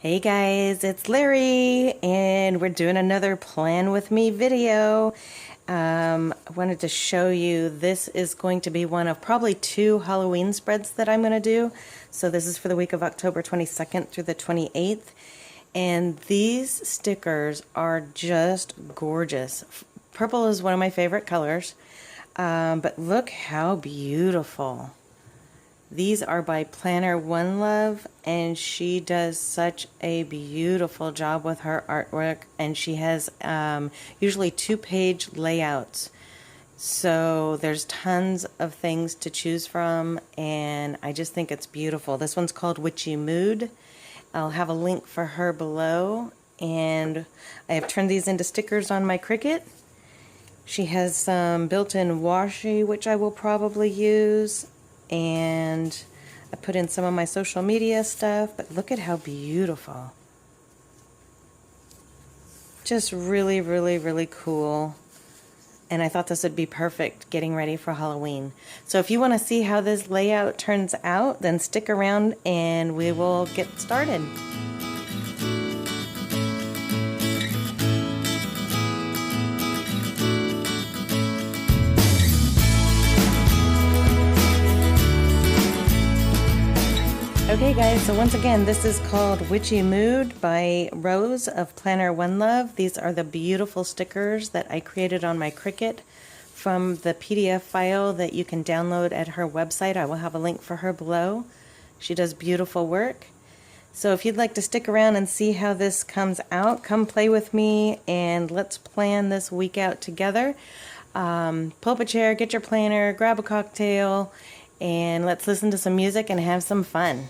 Hey guys, it's Larry, and we're doing another Plan With Me video. I wanted to show you, this is going to be one of probably two Halloween spreads that I'm going to do. So this is for the week of October 22nd through the 28th. And these stickers are just gorgeous. Purple is one of my favorite colors, but look how beautiful. These are by Planner One Love, and she does such a beautiful job with her artwork, and she has usually 2-page layouts. So there's tons of things to choose from, and I just think it's beautiful. This one's called Witchy Mood. I'll have a link for her below, and I have turned these into stickers on my Cricut. She has some built-in washi, which I will probably use. And I put in some of my social media stuff, but look at how beautiful. Just really, really, really cool. And I thought this would be perfect getting ready for Halloween. So if you want to see how this layout turns out, then stick around and we will get started. Okay guys, so once again, this is called Witchy Mood by Rose of Planner One Love. These are the beautiful stickers that I created on my Cricut from the PDF file that you can download at her website. I will have a link for her below. She does beautiful work. So if you'd like to stick around and see how this comes out, come play with me and let's plan this week out together. Pull up a chair, get your planner, grab a cocktail, and let's listen to some music and have some fun.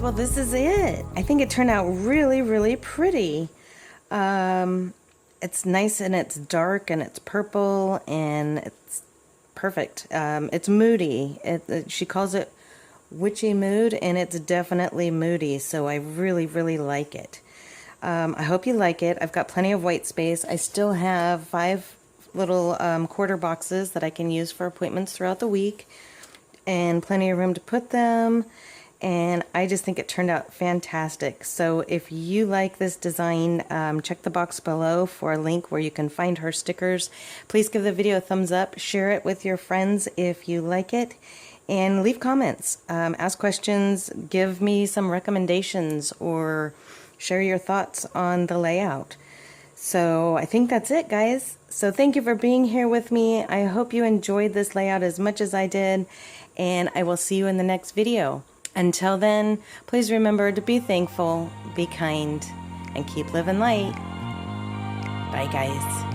Well, this is it. I think it turned out really, really pretty. It's nice and it's dark and it's purple and it's perfect. It's moody. She calls it Witchy Mood, and it's definitely moody, so I really, really like it. I hope you like it. I've got plenty of white space. I still have 5 little quarter boxes that I can use for appointments throughout the week, and plenty of room to put them. and I just think it turned out fantastic. So if you like this design, check the box below for a link where you can find her stickers. Please give the video a thumbs up, share it with your friends if you like it, and leave comments. Ask questions, give me some recommendations, or share your thoughts on the layout. So I think that's it, guys. So thank you for being here with me. I hope you enjoyed this layout as much as I did, and I will see you in the next video. Until then, please remember to be thankful, be kind, and keep living light. Bye, guys.